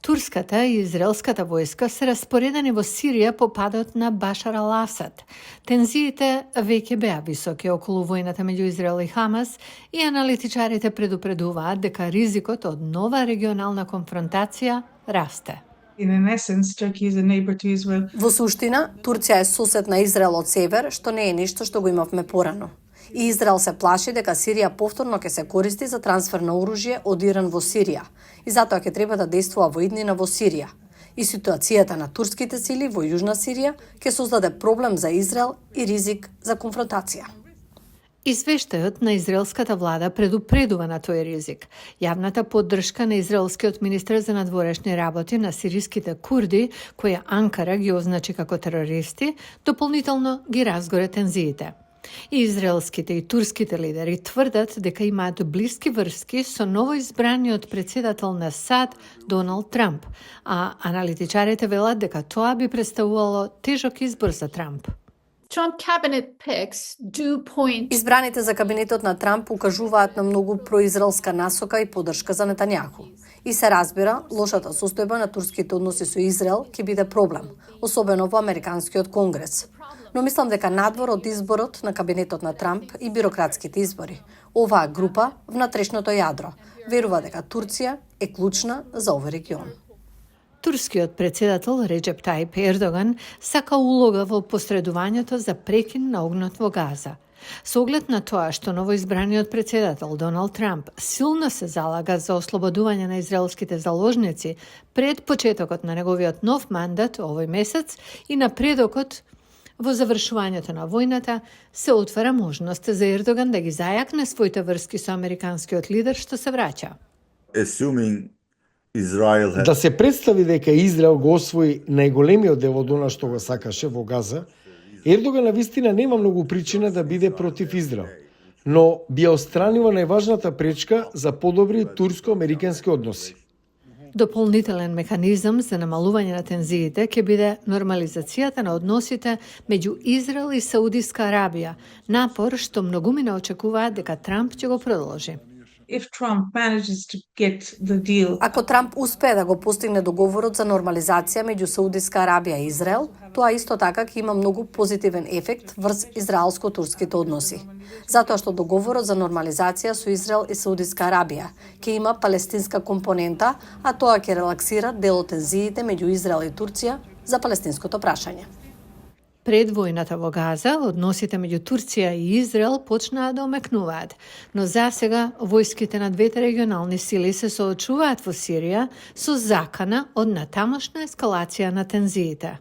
Турската и израелската војска се распоредени во Сирија по падот на Башар ал-Асад. Тензиите веќе беа високи околу војната меѓу Израел и Хамас и аналитичарите предупредуваат дека ризикот од нова регионална конфронтација расте. In essence, Turkey is a neighbor to Israel. Во суштина, Турција е сосед на Израел од север, што не е нешто што го имавме порано. И Израел се плаши дека Сирија повторно ќе се користи за трансфер на оружје од Иран во Сирија и затоа ќе треба да действува во иднина во Сирија. И ситуацијата на турските сили во Јужна Сирија ќе создаде проблем за Израел и ризик за конфронтација. Извештајот на израелската влада предупредува на тој ризик. Јавната поддршка на израелскиот министер за надворешни работи на сириските курди, која Анкара ги означи како терористи, дополнително ги разгоре тензиите. И израелските и турските лидери тврдат дека имаат блиски врски со новоизбраниот председател на САД Доналд Трамп, а аналитичарите велат дека тоа би представувало тежок избор за Трамп. Trump cabinet picks do point. Избраните за кабинетот на Трамп укажуваат на многу произраелска насока и поддршка за Нетањаху. И се разбира, лошата состојба на турските односи со Израел ќе биде проблем, особено во Американскиот конгрес. Но мислам дека надвор од изборот на кабинетот на Трамп и бирократските избори, оваа група, внатрешното јадро, верува дека Турција е клучна за овој регион. Турскиот председател Реджеп Тајип Ердоган сака улога во посредувањето за прекин на огнот во Газа. Со оглед на тоа што новоизбраниот председател Доналд Трамп силно се залага за ослободување на израелските заложници пред почетокот на неговиот нов мандат овој месец и напредокот во завршувањето на војната, се отвара можност за Ердоган да ги зајакне своите врски со американскиот лидер што се враќа. Да се представи дека Израел го освои најголемиот дел од она што го сакаше во Газа, Ердоган навистина нема многу причина да биде против Израел, но би ја отстранила најважната пречка за подобри турско-американски односи. Дополнителен механизам за намалување на тензиите ќе биде нормализацијата на односите меѓу Израел и Саудиска Арабија, напор што многумина очекуваат дека Трамп ќе го продолжи. If Trump manages to get the deal, Ако Трамп успее да го постигне договорот за нормализација меѓу Саудиска Арабија и Израел, тоа исто така ќе има многу позитивен ефект врз израелско-турските односи. Затоа што договорот за нормализација со Израел и Саудиска Арабија ќе има палестинска компонента, а тоа ќе релаксира дел од тензиите меѓу Израел и Турција за палестинското прашање. Пред војната во Газа, односите меѓу Турција и Израел почнаа да омекнуваат, но засега војските на двете регионални сили се соочуваат во Сирија со закана од натамошна ескалација на тензиите.